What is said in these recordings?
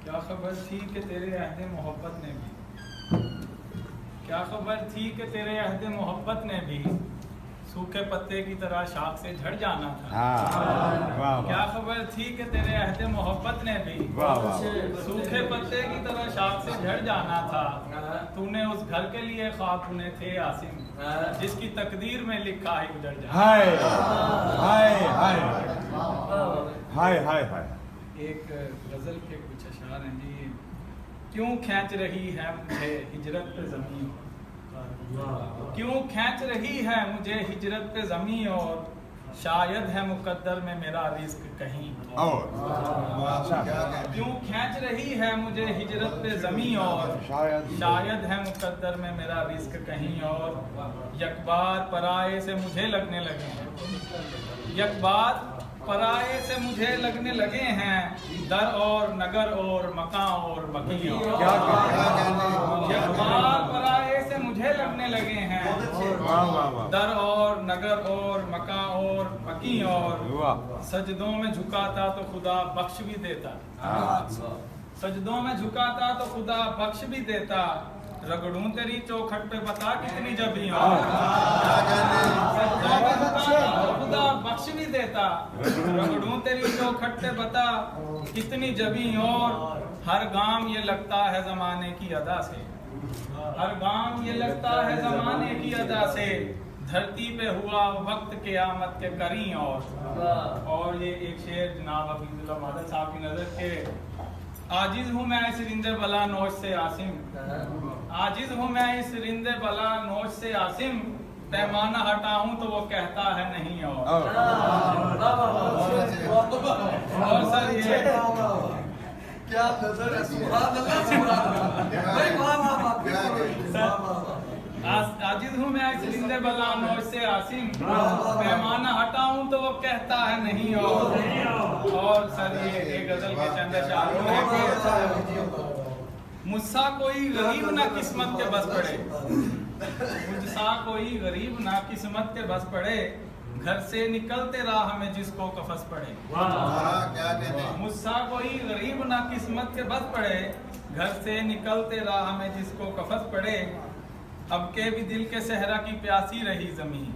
क्या खबर थी कि तेरे अहद मोहब्बत ने भी, क्या खबर थी कि तेरे अहद मोहब्बत ने भी सूखे पत्ते की तरह शाख से झड़ जाना था। क्या खबर थी कि तेरे अहद मोहब्बत ने भी सूखे पत्ते की तरह शाख से झड़ जाना था। तूने उस घर के लिए ख्वाब बुने थे आसिम, जिसकी तकदीर में लिखा है गुजर जाना। हाय हाय हाय हाय हाय हाय। एक गजल के कुछ अशार हैं जी। क्यों खींच रही है मुझे हिजरत पे ज़मीं, क्यों खींच रही है मुझे हिजरत पे ज़मीं, और शायद है मुकद्दर में मेरा रिस्क कहीं और। क्यों खींच रही है मुझे हिजरत पे ज़मीं, और शायद है मुकद्दर में मेरा रिस्क कहीं और। यकबार पराये से मुझे लगने लगे हैं, यकबार पराये से मुझे लगने लगे हैं, दर और नगर और मकान और मकी। यकबार पराये से मुझे लगने लगे हैं, दर और नगर और मकान और मकी। और सजदों में झुकाता तो खुदा बख्श भी देता, सजदों में झुकाता तो खुदा बख्श भी देता। रगड़ूं तेरी चौखट पे बता कितनी जबी हो, सजदों में झुकाता तो खुदा बख्श भी देता। रगड़ूं तेरी चौखट पे बता कितनी जबी, और हर गाम ये लगता है जमाने की अदा से, हर गाम ये लगता है जमाने की अदा से। धरती पे हुआ वक्त क़यामत के करीं। और ये एक शेर जनाब हफीजुल्लाह मादल साहब की नजर के। आजिज हूँ मैं इस रिंदे बला नोश से आसिम, आजिज हूँ मैं इस रिंदे बला नोश से आसिम। पैमाना हटाऊं तो वो कहता है नहीं और सर ये क्या नजर है, सुभान अल्लाह सुभान अल्लाह। आजिज हूँ मैं इस रिंदे बला नोश से आसिम, पैमाना हटाऊं तो वो कहता है नहीं और सर ये गजल के चंद अशार है। मुझसा कोई गरीब ना किस्मत के बस पड़े, मुझसा कोई गरीब ना किस्मत के बस पड़े। घर से निकलते राह में जिसको कफस पड़े, मुझसा कोई गरीब ना किस्मत के बस पड़े। घर से निकलते राह में जिसको कफस पड़े। अब के भी दिल के सहरा की प्यासी रही जमीन,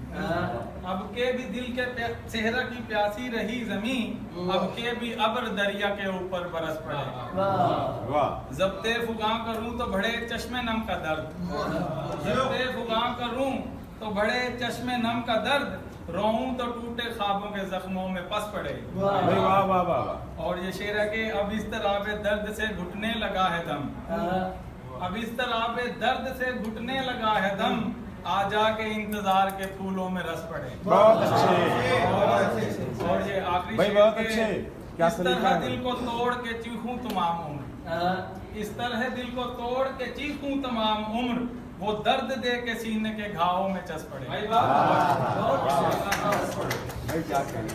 अब के भी दिल के सहरा की प्यासी रही जमीन। अब के भी अब्र दरिया के ऊपर बरस पड़े। जब्ते फुगा करूं तो बड़े चश्मे नम का दर्द, जब्ते फुगा करूं तो बड़े चश्मे नम का दर्द। रोऊं तो टूटे ख्वाबों के जख्मों में पस पड़े। और ये शेर है कि अब इस तरह दर्द से घुटने लगा है दम, अब इस तरह पे दर्द से घुटने लगा है दम। आ जाके इंतजार के फूलों में रस पड़े। बहुत अच्छे। और ये आखिरी भाई बहुत अच्छे। क्या इस तरह दिल को तोड़ के चीखूं तमाम उम्र, इस तरह दिल को तोड़ के चीखूं तमाम उम्र। वो दर्द दे के सीने के घावों में चस पड़े। भाई क्या कहना।